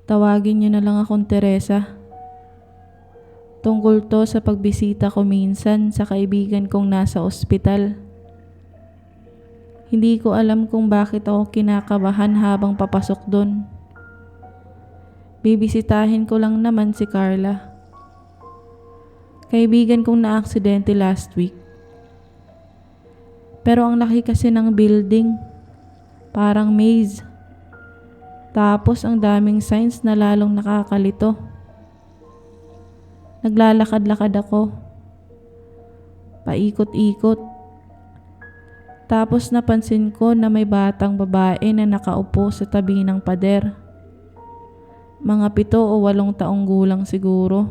Tawagin niyo na lang akong Teresa. Tungkol to sa pagbisita ko minsan sa kaibigan kong nasa ospital. Hindi ko alam kung bakit ako kinakabahan habang papasok doon. Bibisitahin ko lang naman si Carla. Kaibigan kong na-aksidente last week. Pero ang laki kasi ng building, parang maze. Tapos ang daming signs na lalong nakakalito. Naglalakad-lakad ako. Paikot-ikot. Tapos napansin ko na may batang babae na nakaupo sa tabi ng pader. Mga 7 o 8 taong gulang siguro.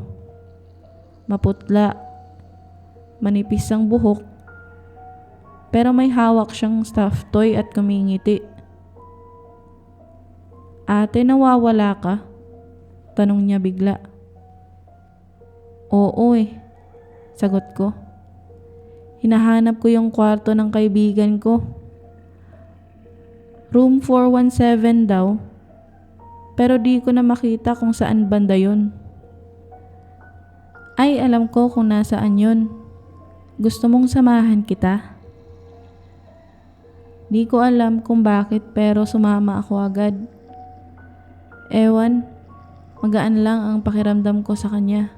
Maputla. Manipis ang buhok. Pero may hawak siyang stuffed toy at kumingiti. "Ate, nawawala ka?" Tanong niya bigla. "Oo sagot ko. Hinahanap ko yung kwarto ng kaibigan ko. Room 417 daw. Pero di ko na makita kung saan banda yun." "Ay, alam ko kung nasaan yun. Gusto mong samahan kita?" Di ko alam kung bakit pero sumama ako agad. Ewan, magaan lang ang pakiramdam ko sa kanya.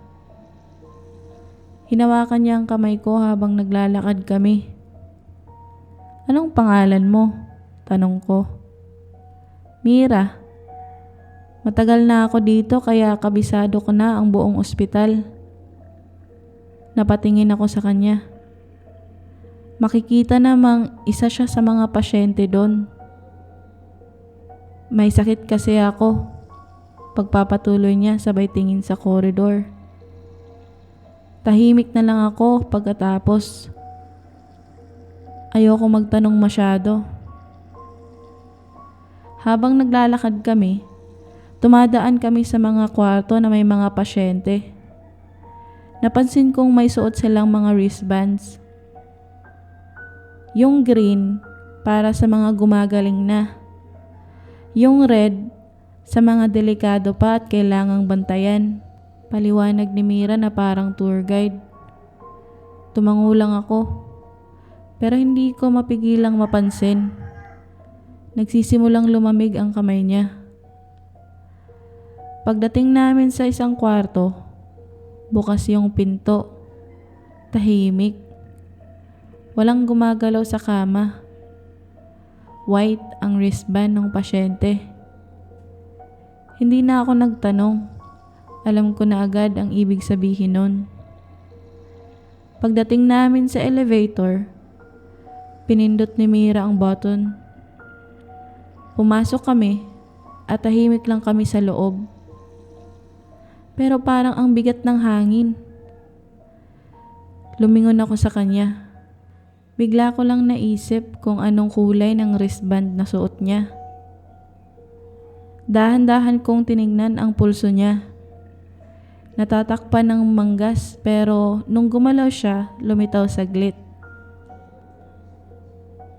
Hinawakan niya ang kamay ko habang naglalakad kami. "Anong pangalan mo?" Tanong ko. "Mira. Matagal na ako dito kaya kabisado ko na ang buong ospital." Napatingin ako sa kanya. Makikita namang isa siya sa mga pasyente doon. "May sakit kasi ako." Pagpapatuloy niya sabay tingin sa koridor. Tahimik na lang ako pagkatapos. Ayoko magtanong masyado. Habang naglalakad kami, tumadaan kami sa mga kwarto na may mga pasyente. Napansin kong may suot silang mga wristbands. Yung green para sa mga gumagaling na. Yung red sa mga delikado pa at kailangang bantayan. Paliwanag ni Mira na parang tour guide. Tumango lang ako. Pero hindi ko mapigilang mapansin. Nagsisimulang lumamig ang kamay niya. Pagdating namin sa isang kwarto, bukas yung pinto. Tahimik. Walang gumagalaw sa kama. White ang wristband ng pasyente. Hindi na ako nagtanong. Alam ko na agad ang ibig sabihin nun. Pagdating namin sa elevator, pinindot ni Mira ang button. Pumasok kami at tahimik lang kami sa loob. Pero parang ang bigat ng hangin. Lumingon ako sa kanya. Bigla ko lang naisip kung anong kulay ng wristband na suot niya. Dahan-dahan kong tinignan ang pulso niya. Natatakpan ng manggas pero nung gumalaw siya, lumitaw saglit.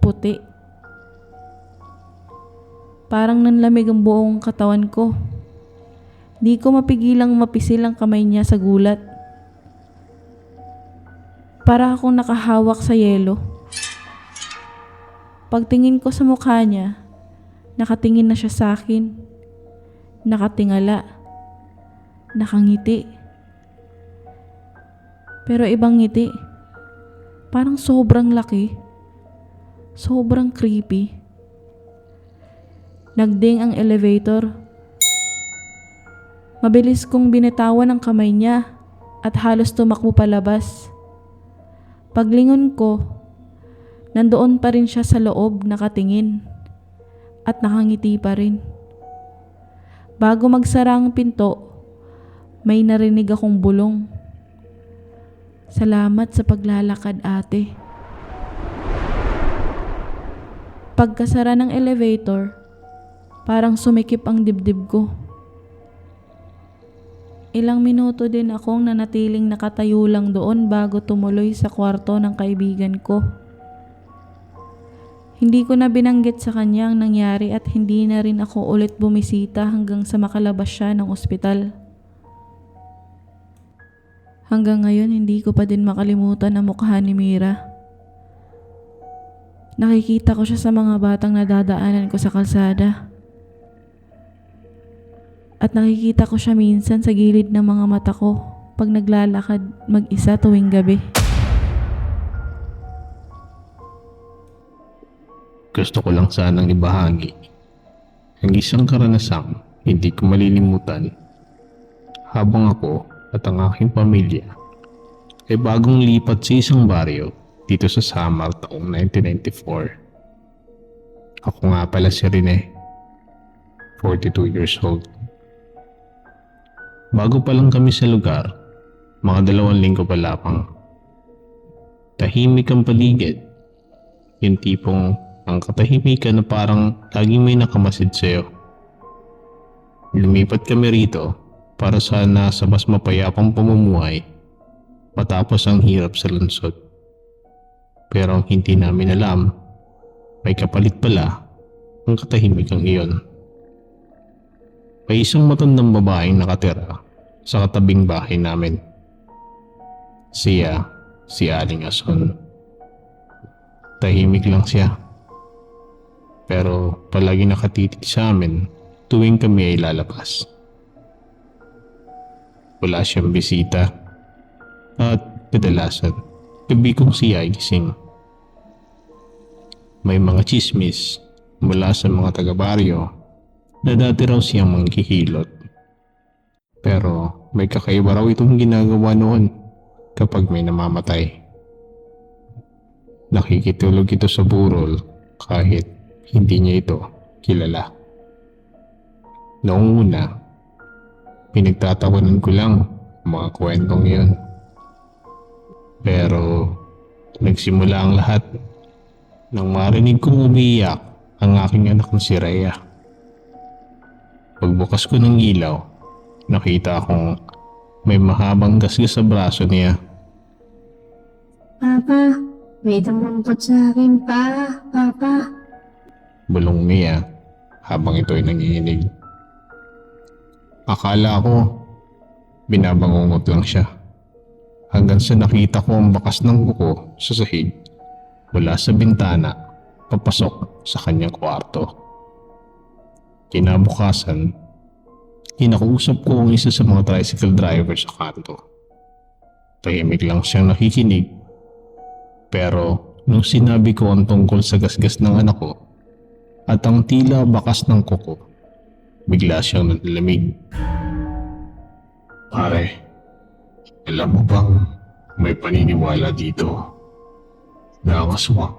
Puti. Parang nanlamig ang buong katawan ko. Di ko mapigilang mapisil ang kamay niya sa gulat. Para akong nakahawak sa yelo. Pagtingin ko sa mukha niya, nakatingin na siya sa akin. Nakatingala. Nakangiti. Pero ibang ngiti. Parang sobrang laki. Sobrang creepy. Nagding ang elevator. Mabilis kong binitawan ang kamay niya at halos tumakbo palabas. Paglingon ko, nandoon pa rin siya sa loob nakatingin at nakangiti pa rin. Bago magsara ang pinto, may narinig akong bulong. "Salamat sa paglalakad, ate." Pagkasara ng elevator, parang sumikip ang dibdib ko. Ilang minuto din akong nanatiling nakatayo lang doon bago tumuloy sa kwarto ng kaibigan ko. Hindi ko na binanggit sa kanya ang nangyari at hindi na rin ako ulit bumisita hanggang sa makalabas siya ng ospital. Hanggang ngayon hindi ko pa din makalimutan ang mukha ni Mira. Nakikita ko siya sa mga batang nadadaanan ko sa kalsada. At nakikita ko siya minsan sa gilid ng mga mata ko pag naglalakad mag-isa tuwing gabi. Gusto ko lang sanang ibahagi ang isang karanasang hindi ko malilimutan habang ako at ang aking pamilya ay bagong lipat sa isang baryo dito sa Samar taong 1994. Ako nga pala si Rene, 42 years old. Bago pa lang kami sa lugar, mga 2 linggo pa lamang. Tahimik ang paligid, yung tipong ang katahimikan na parang laging may nakamasid sa'yo. Lumipat kami rito para sana sa mas mapayapang pamumuhay matapos ang hirap sa lungsod. Pero ang hindi namin alam, may kapalit pala ang katahimikan iyon. May isang matandang babaeng nakatira sa katabing bahay namin. Siya, si Aling Ason. Tahimik lang siya. Pero palagi nakatitig sa amin tuwing kami ay lalabas. Wala siyang bisita at kadalasan gabi kong siya ay gising. May mga chismis mula sa mga taga-baryo na dati raw siyang manghihilot. Pero may kakaiba raw itong ginagawa noon kapag may namamatay. Nakikitulog ito sa burol kahit hindi niya ito kilala. Noong una, pinagtatawanan ko lang ang mga kwentong iyon. Pero nagsimula ang lahat nang marinig kong umiiyak ang aking anak na si Rhea. Pagbukas ko ng ilaw, nakita akong may mahabang gasgas sa braso niya. Papa, may dumumpot sa akin pa, Papa. Bulong niya habang ito'y nanginginig. Akala ko binabangungot lang siya hanggang sa nakita ko ang bakas ng kuko sa sahig mula sa bintana papasok sa kanyang kwarto. Kinabukasan, kinakausap ko ang isa sa mga tricycle driver sa kanto. Tahimik lang siyang nakikinig, pero nung sinabi ko ang tungkol sa gasgas ng anak ko at ang tila bakas ng kuko, bigla siyang nanlamig. Pare, alam mo bang may paniniwala dito na ang aswang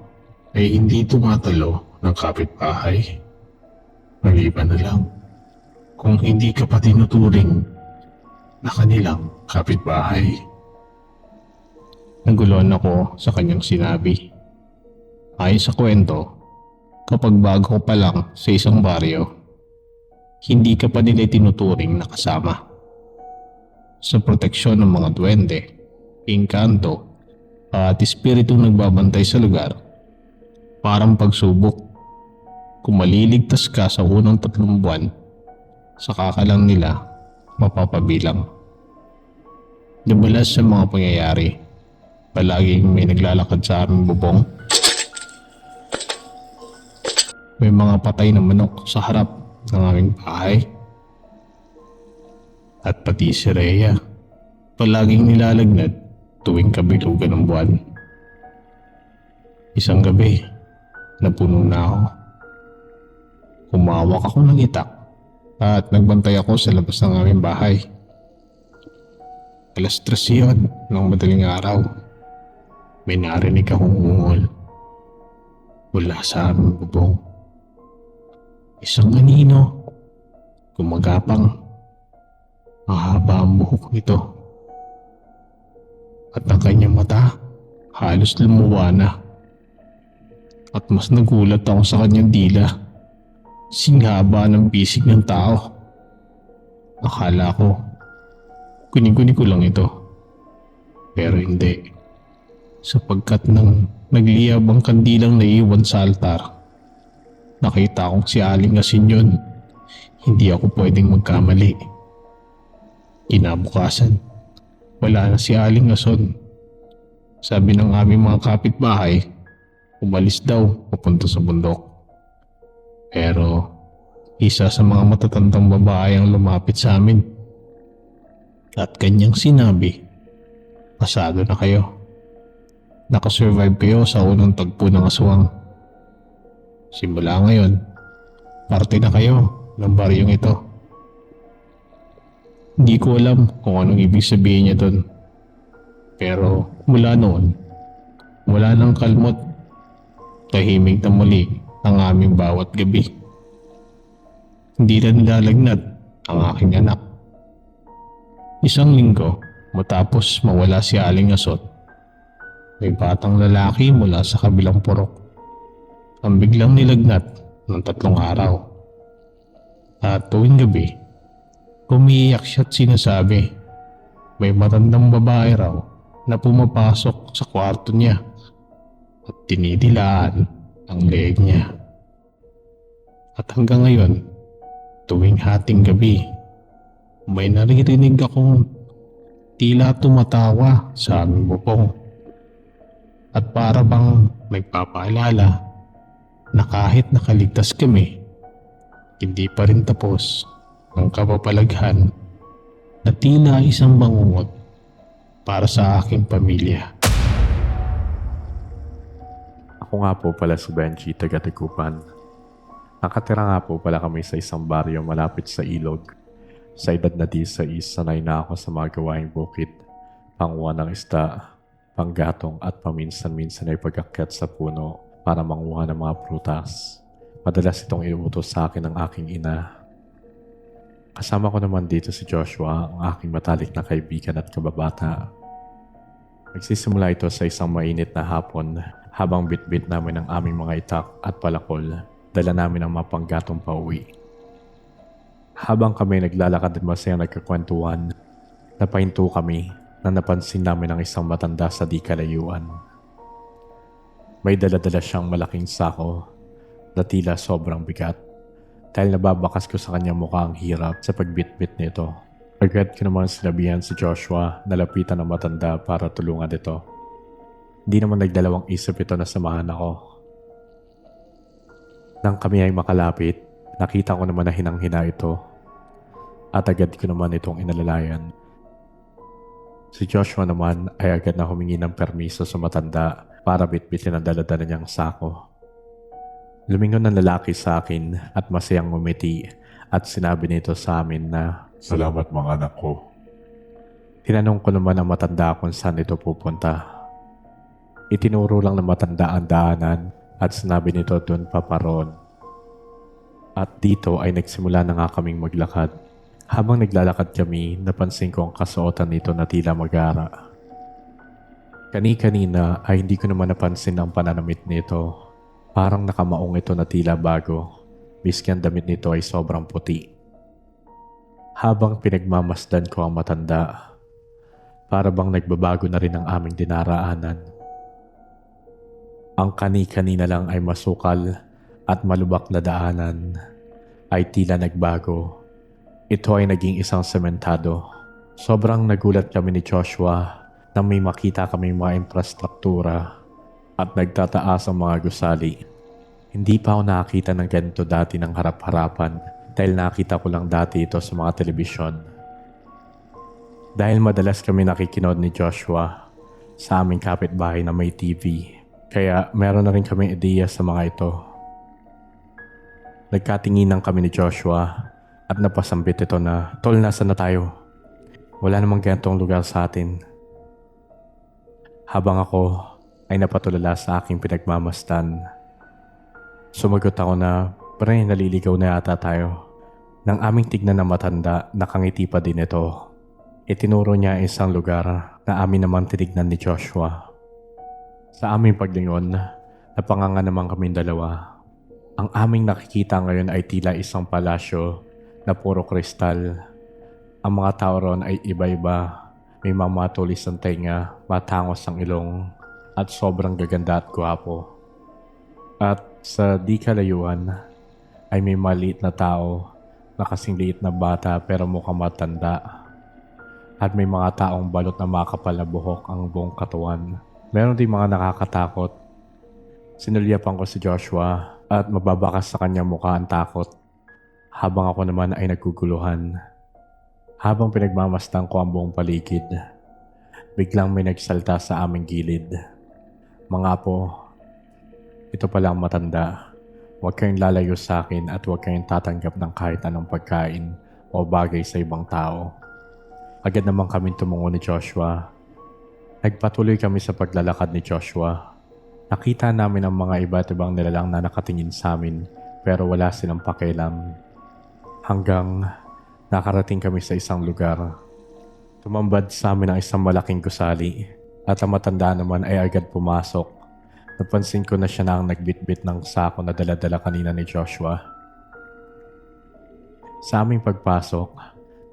ay hindi tumatalo ng kapitbahay? Maliban na lang kung hindi ka pa tinuturing na kanilang kapitbahay. Naguluhan ako sa kanyang sinabi. Ayon sa kwento, kapag bago ka pa lang sa isang baryo, hindi ka pa nila tinuturing na kasama. Sa proteksyon ng mga duwende, engkanto, at espiritong nagbabantay sa lugar, parang pagsubok. Kung maliligtas ka sa unang 3 buwan, saka ka lang nila mapapabilang. Dumulas sa mga pangyayari, palaging may naglalakad sa aming bubong. May mga patay na manok sa harap ng aming bahay. At pati si Rhea, palaging nilalagnat tuwing kabilugan ng buwan. Isang gabi, napuno na ako. Humawak ako ng itak at nagbantay ako sa labas ng aming bahay. 3:00 yun ng madaling araw. May narinig akong ungol mula sa aming bubong. Isang anino, gumagapang. Mahaba ang buhok nito. At ang kanyang mata, halos lumuwa na. At mas nagulat ako sa kanyang dila. Singhaba ng bisig ng tao. Akala ko, kunin ko lang ito. Pero hindi. Sapagkat nang nagliyab ang kandilang naiwan sa altar, Nakita kong si Aling Asin yun. Hindi ako pwedeng magkamali. Kinabukasan, wala na si Aling Ason. Sabi ng aming mga kapitbahay, umalis daw papunta sa bundok. Pero isa sa mga matatandang babae ang lumapit sa amin. At kanyang sinabi, pasado na kayo. Nakasurvive kayo sa unang tagpo ng aswang. Simula ngayon, parte na kayo ng baryong ito. Hindi ko alam kung anong ibig sabihin niya doon. Pero mula noon, wala nang kalmot. Tahimik na muli ang aming bawat gabi. Hindi na nilalagnat ang aking anak. Isang linggo matapos mawala si Aling Asot, may batang lalaki mula sa kabilang purok ang biglang nilagnat ng 3 araw. At tuwing gabi, umiiyak siya at sinasabi may matandang babae raw na pumapasok sa kwarto niya at tinidilaan ang leeg niya. At hanggang ngayon, tuwing hating gabi, may naririnig akong tila tumatawa sa aming bubong. At para bang nagpapaalala na kahit nakaligtas kami, hindi pa rin tapos ang kapapalaghan na tila isang bangungot para sa aking pamilya. Ako nga po pala si Benji, taga-Tigupan. Nakatira nga po pala kami sa isang baryo malapit sa ilog. Sa edad na 16, sanay na ako sa mga gawaing bukid, panguha ng isda, panggatong at paminsan-minsan ay pag-akyat sa puno para manguha ng mga prutas. Madalas itong iutos sa akin ng aking ina. Kasama ko naman dito si Joshua, ang aking matalik na kaibigan at kababata. Nagsisimula ito sa isang mainit na hapon habang bitbit namin ang aming mga itak at palakol. Dala namin ang mga panggatong pauwi. Habang kami naglalakad at masayang nagkakwentuhan, napahinto kami na napansin namin ang isang matanda sa di kalayuan. May dala-dala siyang malaking sako na tila sobrang bigat dahil nababakas ko sa kanyang mukha ang hirap sa pagbitbit nito. Agad ko naman sinabihan si Joshua na lapitan ang matanda para tulungan ito. Hindi naman nagdalawang isip ito na samahan ako. Nang kami ay makalapit, nakita ko naman na hinang-hina ito at agad ko naman itong inalalayan. Si Joshua naman ay agad na humingi ng permiso sa matanda para bitbitin ang dala-dala niyang sako. Lumingon ng lalaki sa akin at masayang ngumiti at sinabi nito sa amin na, Salamat mga anak ko. tinanong ko naman ang matanda kung saan ito pupunta. Itinuro lang ng matanda ang daanan at sinabi nito doon paparoon. At dito ay nagsimula na nga kaming maglakad. Habang naglalakad kami, napansin ko ang kasuotan nito na tila magara. Kani-kanina ay hindi ko naman napansin ang pananamit nito. Parang nakamaong ito na tila bago, miski ang damit nito ay sobrang puti. Habang pinagmamasdan ko ang matanda, para bang nagbabago na rin ang aming dinaraanan. Ang kani-kanina lang ay masukal at malubak na daanan ay tila nagbago. Ito ay naging isang sementado. Sobrang nagulat kami ni Joshua nang may makita kami mga infrastruktura at nagtataas ang mga gusali. Hindi pa ako nakakita ng ganito dati ng harap-harapan dahil nakita ko lang dati ito sa mga telebisyon. Dahil madalas kami nakikinood ni Joshua sa aming kapitbahay na may TV, kaya meron na rin kaming ideya sa mga ito. Nagkatinginan kami ni Joshua at napasambit ito na, Tol, nasa na tayo? Wala namang ganitong lugar sa atin. Habang ako ay napatulala sa aking pinagmamastan, sumagot ako na, Pre, naliligaw na yata tayo. Nang aming tignan na matanda, nakangiti pa din ito. Itinuro niya isang lugar na amin naman tinignan ni Joshua. Sa aming paglingon, napanganga naman kaming dalawa. Ang aming nakikita ngayon ay tila isang palasyo na puro kristal. Ang mga tao ron ay iba-iba. May mga matulis ang tenga, matangos ang ilong, at sobrang gaganda at gwapo. At sa di kalayuan, ay may maliit na tao na kasing liit na bata pero mukhang matanda. At may mga taong balot na makapal na buhok ang buong katawan. Meron din mga nakakatakot. Sinulyapan ko si Joshua at mababakas sa kanyang mukha ang takot. Habang ako naman ay naguguluhan. Habang pinagmamasdan ko ang buong paligid, biglang may nagsalta sa aming gilid. Mga po, ito pala ang matanda. Huwag kayong lalayo sa akin at huwag kayong tatanggap ng kahit anong pagkain o bagay sa ibang tao. Agad naman kami tumungo ni Joshua. Nagpatuloy kami sa paglalakad ni Joshua. Nakita namin ang mga iba't ibang nilalang na nakatingin sa amin pero wala silang pakialam. Hanggang nakarating kami sa isang lugar. Tumambad sa amin ang isang malaking gusali at ang matanda naman ay agad pumasok. Napansin ko na siya na ang nagbitbit ng sako na dala-dala kanina ni Joshua. Sa aming pagpasok,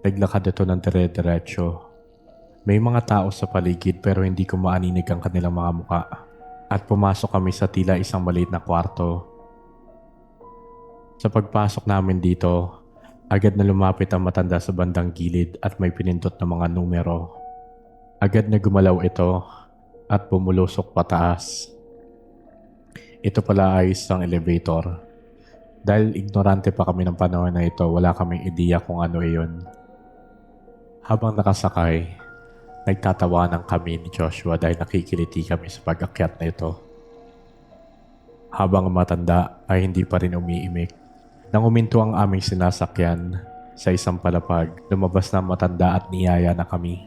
naglakad ito ng dire-diretso. May mga tao sa paligid pero hindi ko maaninig ang kanilang mga muka. At pumasok kami sa tila isang maliit na kwarto. Sa pagpasok namin dito, agad na lumapit ang matanda sa bandang gilid at may pinindot na mga numero. Agad na gumalaw ito at bumulusok pataas. Ito pala ay isang elevator. Dahil ignorante pa kami ng panahon na ito, wala kaming ideya kung ano iyon. Habang nakasakay, nagtatawanan kami ni Joshua dahil nakikiliti kami sa pag-akyat na ito. Habang ang matanda ay hindi pa rin umiimik. Nang uminto ang aming sinasakyan sa isang palapag, lumabas na ang matanda at niyaya na kami.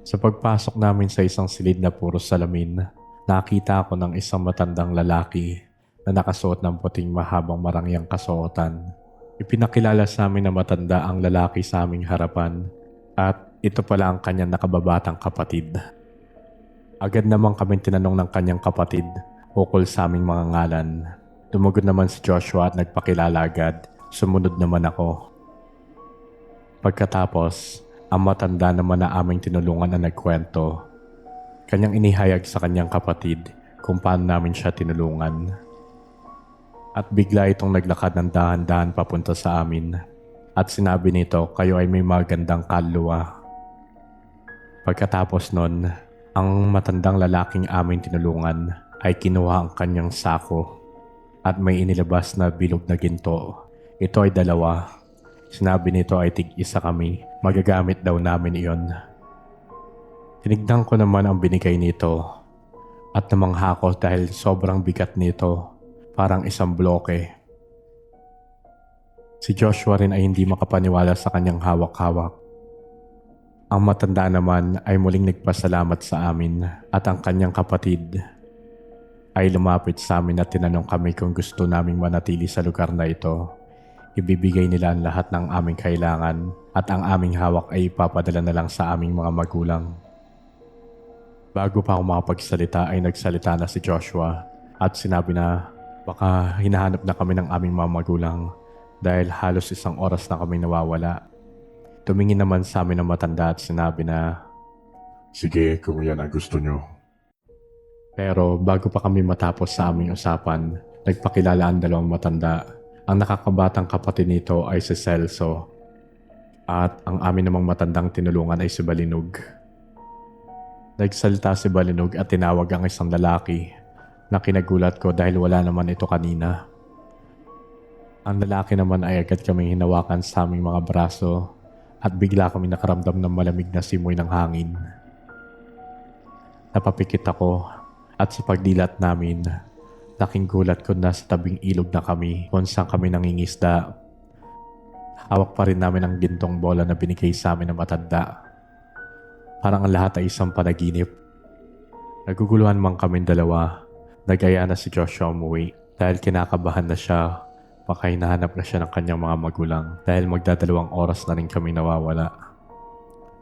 Sa pagpasok namin sa isang silid na puro salamin, nakita ako ng isang matandang lalaki na nakasuot ng puting mahabang marangyang kasuotan. Ipinakilala sa amin na matanda ang lalaki sa aming harapan at ito pala ang kanyang nakababatang kapatid. Agad naman kami tinanong ng kanyang kapatid ukol sa aming mga ngalan. Tumugod naman si Joshua at nagpakilala agad. Sumunod naman ako. Pagkatapos, ang matanda naman na aming tinulungan na nagkwento. Kanyang inihayag sa kanyang kapatid kung paano namin siya tinulungan. At bigla itong naglakad ng dahan-dahan papunta sa amin. At sinabi nito, kayo ay may magandang kaluluwa. Pagkatapos nun, ang matandang lalaking aming tinulungan ay kinuha ang kanyang sako. At may inilabas na bilog na ginto. Ito ay 2. Sinabi nito ay tig-1 kami. Magagamit daw namin iyon. Tinignan ko naman ang binigay nito. At namangha ko dahil sobrang bigat nito. Parang isang bloke. Si Joshua rin ay hindi makapaniwala sa kanyang hawak-hawak. Ang matanda naman ay muling nagpasalamat sa amin. At ang kanyang kapatid ay lumapit sa amin at tinanong kami kung gusto naming manatili sa lugar na ito. Ibibigay nila ang lahat ng aming kailangan at ang aming hawak ay ipapadala na lang sa aming mga magulang. Bago pa ako makapagsalita ay nagsalita na si Joshua at sinabi na baka hinahanap na kami ng aming mga magulang dahil halos 1 oras na kami nawawala. Tumingin naman sa amin ang matanda at sinabi na, Sige, kung yan ang gusto nyo. pero bago pa kami matapos sa aming usapan, nagpakilala ang 2 matanda. Ang nakakabatang kapatid nito ay si Celso at ang amin namang matandang tinulungan ay si Balinog. Nagsalita si Balinog at tinawag ang isang lalaki na kinagulat ko dahil wala naman ito kanina. Ang lalaki naman ay agad kaming hinawakan sa aming mga braso at bigla kami nakaramdam ng malamig na simoy ng hangin. Napapikit ako. At sa pagdilat namin, laking gulat ko na sa tabing ilog na kami kung saan kami nangingisda. Hawak pa rin namin ang gintong bola na binigay sa amin ng matanda. Parang ang lahat ay isang panaginip. Naguguluhan man kami 2. Nagaya na si Joshua umuwi dahil kinakabahan na siya. Baka hinahanap na siya ng kanyang mga magulang dahil magdadalawang oras na rin kami nawawala.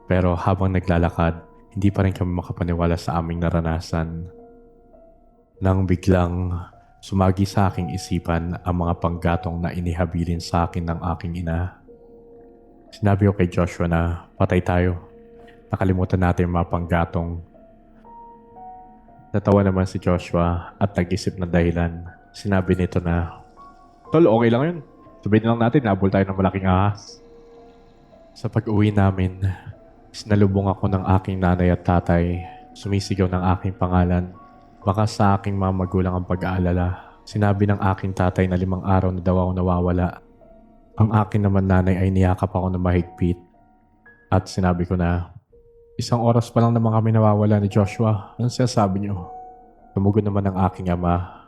Pero habang naglalakad, hindi pa rin kami makapaniwala sa aming naranasan. Nang biglang sumagi sa aking isipan ang mga panggatong na inihabilin sa akin ng aking ina. Sinabi ko kay Joshua na patay tayo. Nakalimutan natin yung mga panggatong. Natawa naman si Joshua at nag-isip ng dahilan. Sinabi nito na Tol, okay lang yun. Sabihin lang natin, nabol tayo ng malaking ahas. Sa pag-uwi namin, sinalubong ako ng aking nanay at tatay. Sumisigaw ng aking pangalan. Baka sa aking mga magulang ang pag-aalala. Sinabi ng aking tatay na 5 araw na daw ako nawawala. Ang akin naman nanay ay niyakap ako na mahigpit. At sinabi ko na, 1 oras pa lang naman kami nawawala ni Joshua. Anong sinasabi niyo? Tumugon naman ang aking ama.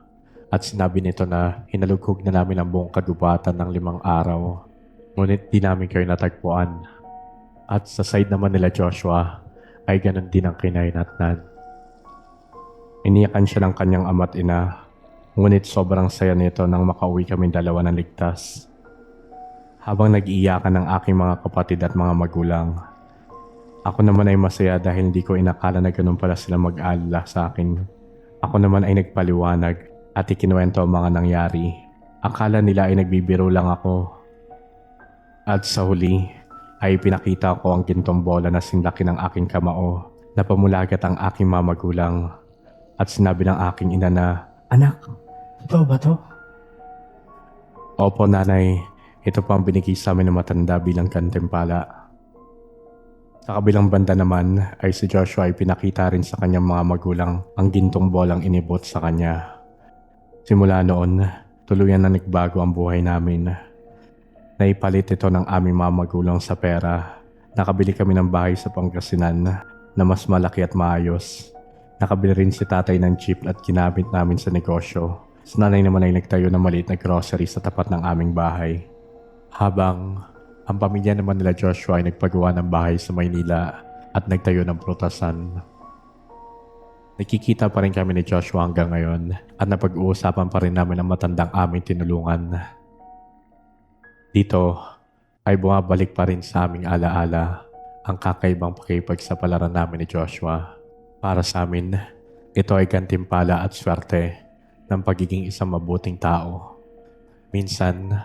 At sinabi nito na hinalughog na namin ang buong kagubatan ng 5 araw. Ngunit di namin kayo natagpuan. At sa side naman nila Joshua ay ganun din ang kinahinatnan. Iniyakan siya ng kanyang ama't ina. Ngunit sobrang saya nito nang makauwi kami dalawa ng ligtas. Habang nag-iiyakan ng aking mga kapatid at mga magulang, ako naman ay masaya dahil hindi ko inakala na ganun pala sila mag-aalala sa akin. Ako naman ay nagpaliwanag at ikinuwento ang mga nangyari. Akala nila ay nagbibiro lang ako. At sa huli ay pinakita ko ang gintong bola na sinlaki ng aking kamao na pamulagat ang aking mamagulang. At sinabi ng aking ina na, "Anak, totoo ba to?" Opo nanay, ito po ang binigay sa amin ng matanda bilang gantimpala. Sa kabilang banda naman ay si Joshua ay pinakita rin sa kanyang mga magulang ang gintong bolang inibot sa kanya. Simula noon, tuluyan na nagbago ang buhay namin. Naipalit ito ng aming mga magulang sa pera. Nakabili kami ng bahay sa Pangasinan na mas malaki at maayos. Nakabili rin si tatay ng jeep at ginamit namin sa negosyo. Si nanay naman ay nagtayo ng maliit na grocery sa tapat ng aming bahay. Habang ang pamilya naman nila Joshua ay nagpagawa ng bahay sa Maynila at nagtayo ng prutasan. Nakikita pa rin kami ni Joshua hanggang ngayon at napag-uusapan pa rin namin ang matandang aming tinulungan. Dito ay bumabalik pa rin sa aming alaala ang kakaibang pakikipagsapalaran namin ni Joshua. Para sa amin, ito ay gantimpala at swerte ng pagiging isang mabuting tao. Minsan,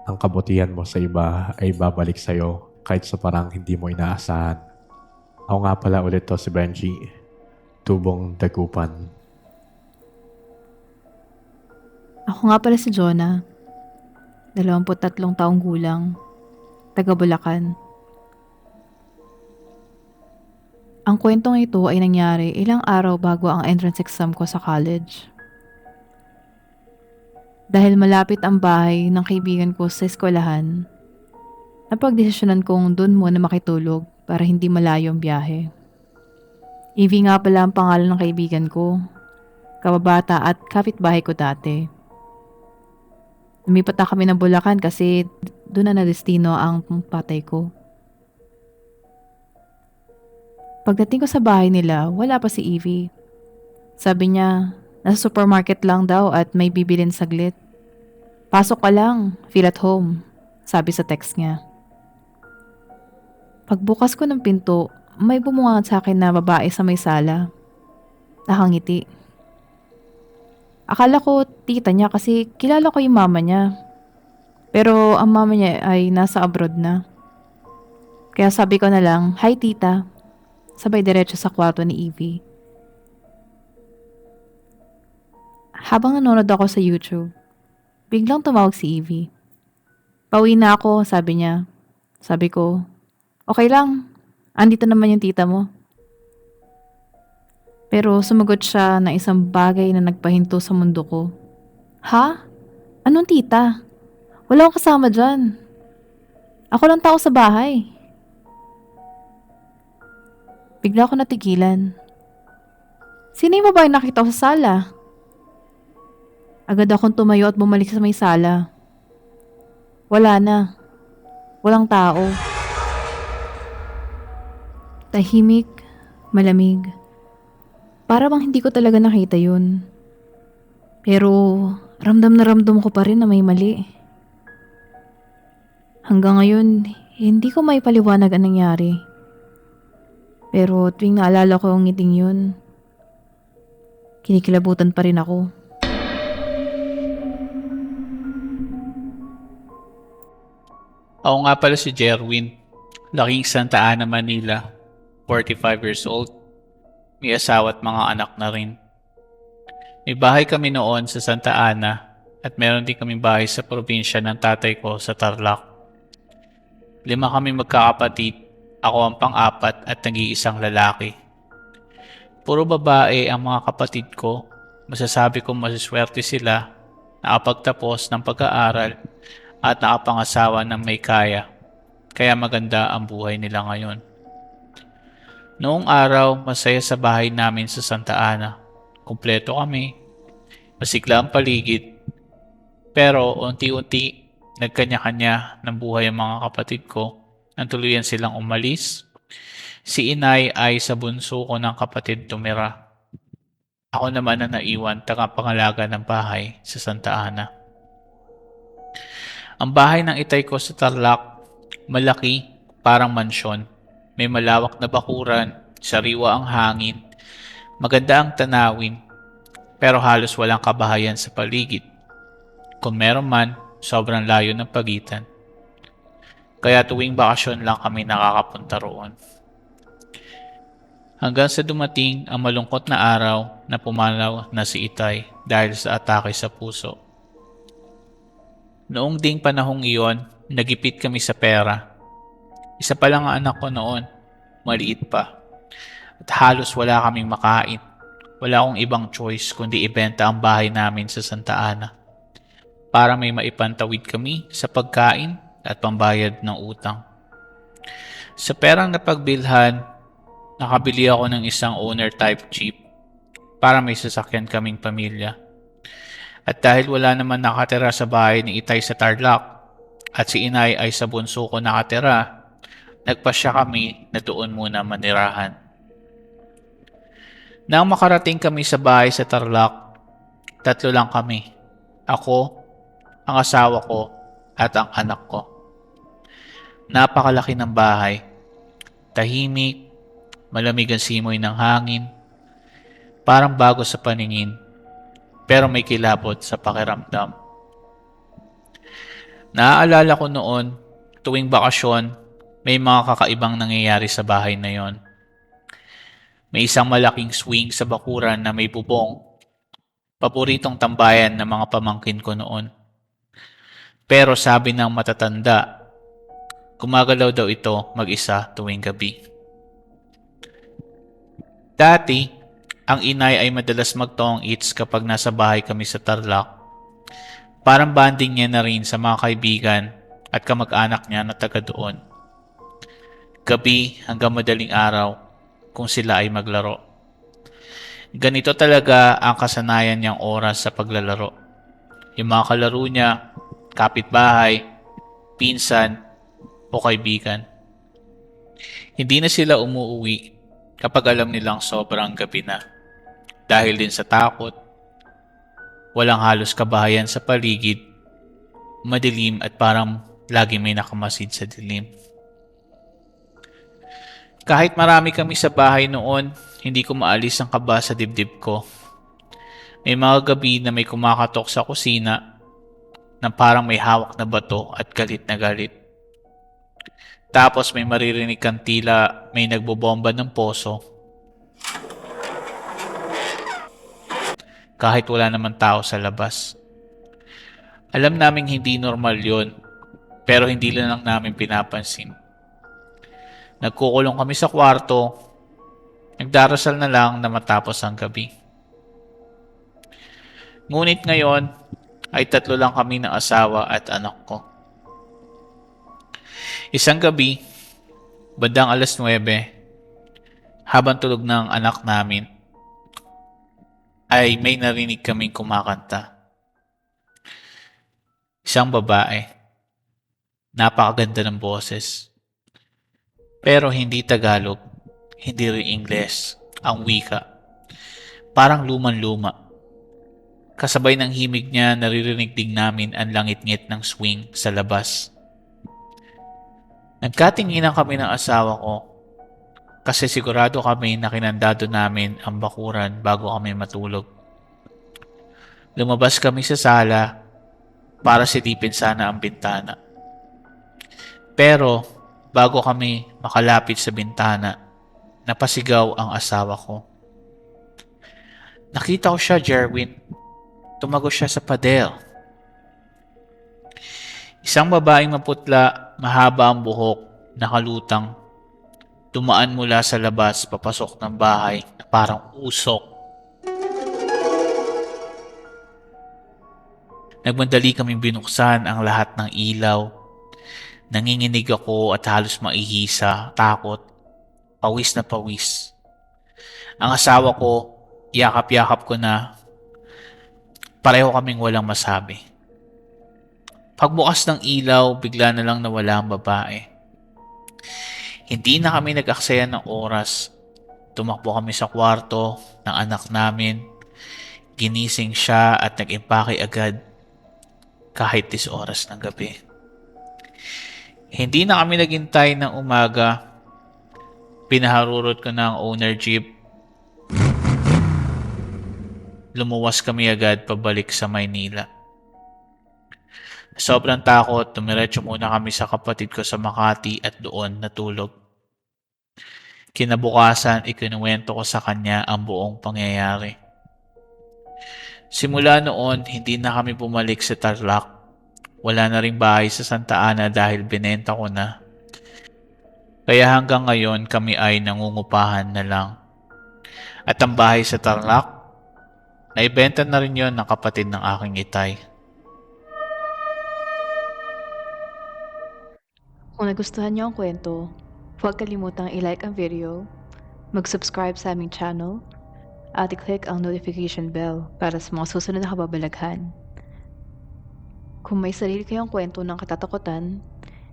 ang kabutihan mo sa iba ay babalik sa'yo kahit sa parang hindi mo inaasahan. Ako nga pala ulit to si Benji, Tubong Dagupan. Ako nga pala si Jonah, 23 taong gulang, taga Bulacan. Ang kwentong ito ay nangyari ilang araw bago ang entrance exam ko sa college. Dahil malapit ang bahay ng kaibigan ko sa eskwelahan, napagdesisyonan kong doon muna makitulog para hindi malayo ang biyahe. Evie nga pala ang pangalan ng kaibigan ko, kababata at kapitbahay ko dati. Lumipat na kami ng Bulacan kasi doon na nadestino ang patay ko. Pagdating ko sa bahay nila, wala pa si Evie. Sabi niya, nasa supermarket lang daw at may bibilin saglit. Pasok ka lang, feel at home, sabi sa text niya. Pagbukas ko ng pinto, may bumungad sa akin na babae sa may sala. Nakangiti. Akala ko tita niya kasi kilala ko yung mama niya. Pero ang mama niya ay nasa abroad na. Kaya sabi ko na lang, "Hi tita." Sabay diretso sa kwarto ni Evie. Habang nanonood ako sa YouTube, biglang tumawag si Evie. "Pauwi na ako," sabi niya. Sabi ko, "Okay lang. Andito naman yung tita mo." Pero sumagot siya ng isang bagay na nagpahinto sa mundo ko. "Ha? Anong tita? Wala akong kasama dyan. Ako lang tao sa bahay." Bigla ako natigilan. Sino yung babae nakita ko sa sala? Agad akong tumayo at bumalik sa may sala. Wala na. Walang tao. Tahimik, malamig. Para bang hindi ko talaga nakita yun. Pero ramdam na ramdam ko pa rin na may mali. Hanggang ngayon, hindi ko maipaliwanag ang nangyari. Pero tuwing naalala ko ang ngiting yun, kinikilabutan pa rin ako. Ako nga pala si Jerwin, laking Santa Ana, Manila, 45 years old, may asawa at mga anak na rin. May bahay kami noon sa Santa Ana at meron din kaming bahay sa probinsya ng tatay ko sa Tarlac. 5 kami magkakapatid, ako ang pang-apat at nag-iisang lalaki. Puro babae ang mga kapatid ko, masasabi kong masaswerte sila nakapagtapos ng pag-aaral at nakapangasawa ng may kaya maganda ang buhay nila ngayon. Noong araw, masaya sa bahay namin sa Santa Ana. Kumpleto kami, masigla ang paligid, pero unti-unti nagkanya-kanya ng buhay ang mga kapatid ko nang tuluyan silang umalis. Si inay ay sa bunso ko ng kapatid tumira. Ako naman na naiwan tagapangalaga ng bahay sa Santa Ana. Ang bahay ng itay ko sa Tarlac, malaki, parang mansyon. May malawak na bakuran, sariwa ang hangin, maganda ang tanawin, pero halos walang kabahayan sa paligid. Kung meron man, sobrang layo ng pagitan. Kaya tuwing bakasyon lang kami nakakapunta roon. Hanggang sa dumating ang malungkot na araw na pumanaw na si Itay dahil sa atake sa puso. Noong ding panahong iyon, nagipit kami sa pera. Isa pa lang ang anak ko noon, maliit pa. At halos wala kaming makain. Wala akong ibang choice kundi ibenta ang bahay namin sa Santa Ana para may maipantawid kami sa pagkain at pambayad ng utang. Sa perang napagbilhan, nakabili ako ng isang owner-type jeep para may sasakyan kaming pamilya. At dahil wala naman nakatira sa bahay ni Itay sa Tarlac at si inay ay sa bunso ko nakatira, nagpasya kami na doon muna manirahan. Nang makarating kami sa bahay sa Tarlac, 3 lang kami. Ako, ang asawa ko, at ang anak ko. Napakalaki ng bahay. Tahimik, malamig ang simoy ng hangin. Parang bago sa paningin, pero may kilabot sa pakiramdam. Naaalala ko noon, tuwing bakasyon, may mga kakaibang nangyayari sa bahay na yon. May isang malaking swing sa bakuran na may bubong. Paboritong tambayan ng mga pamangkin ko noon. Pero sabi ng matatanda, gumagalaw daw ito mag-isa tuwing gabi. Dati, ang inay ay madalas magtong eats kapag nasa bahay kami sa Tarlac. Parang banding niya na rin sa mga kaibigan at kamag-anak niya na taga doon. Gabi hanggang madaling araw kung sila ay maglaro. Ganito talaga ang kasanayan niyang oras sa paglalaro. Yung mga kalaro niya, kapitbahay, pinsan, o kaibigan. Hindi na sila umuuwi kapag alam nilang sobrang gabi na. Dahil din sa takot, walang halos kabahayan sa paligid, madilim at parang lagi may nakamasid sa dilim. Kahit marami kami sa bahay noon, hindi ko maalis ang kaba sa dibdib ko. May mga gabi na may kumakatok sa kusina na parang may hawak na bato at galit na galit. Tapos may maririnig kang tila may nagbobomba ng poso. Kahit wala naman tao sa labas. Alam naming hindi normal yon, pero hindi lang namin pinapansin. Nagkukulong kami sa kwarto, nagdarasal na lang na matapos ang gabi. Ngunit ngayon ay 3 lang kami ng asawa at anak ko. Isang gabi, bandang 9:00, habang tulog ng anak namin, ay may narinig kaming kumakanta. Isang babae, napakaganda ng boses. Pero hindi Tagalog, hindi rin Ingles, ang wika. Parang luman-luma. Kasabay ng himig niya, naririnig din namin ang langit-ngit ng swing sa labas. Nagkatinginan kami ng asawa ko kasi sigurado kami na kinandado namin ang bakuran bago kami matulog. Lumabas kami sa sala para silipin sana ang bintana. Pero bago kami makalapit sa bintana, napasigaw ang asawa ko. Nakita ko siya, Jerwin. Tumago siya sa pader. Isang babaeng maputla, mahaba ang buhok, nakalutang. Dumaan mula sa labas papasok ng bahay na parang usok. Nagmadali kaming binuksan ang lahat ng ilaw. Nanginginig ako at halos maihisa, takot, pawis na pawis. Ang asawa ko, yakap-yakap ko na, pareho kaming walang masabi. Pagbukas ng ilaw, bigla na lang nawala ang babae. Hindi na kami nag-aksaya ng oras. Tumakbo kami sa kwarto ng anak namin. Ginising siya at nag-impake agad kahit 10 oras ng gabi. Hindi na kami naghintay ng umaga. Pinaharurot ko na ang owner jeep. Lumuwas kami agad pabalik sa Maynila. Sobrang takot, tumiretso muna kami sa kapatid ko sa Makati at doon natulog. Kinabukasan, ikinuwento ko sa kanya ang buong pangyayari. Simula noon, hindi na kami bumalik sa Tarlac. Wala na ring bahay sa Santa Ana dahil binenta ko na. Kaya hanggang ngayon kami ay nangungupahan na lang. At ang bahay sa Tarlac, naibenta na rin yon ng kapatid ng aking itay. Kung nagustuhan niyo ang kwento, huwag kalimutang i-like ang video, mag-subscribe sa aming channel, at i-click ang notification bell para sa mga susunod na kababalaghan. Kung may sarili kayong kwento ng katatakutan,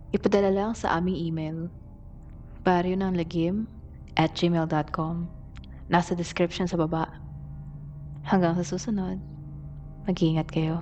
ipadala lang sa aming email, baryonanglagim@gmail.com. Nasa description sa baba. Hanggang sa susunod, mag-iingat kayo.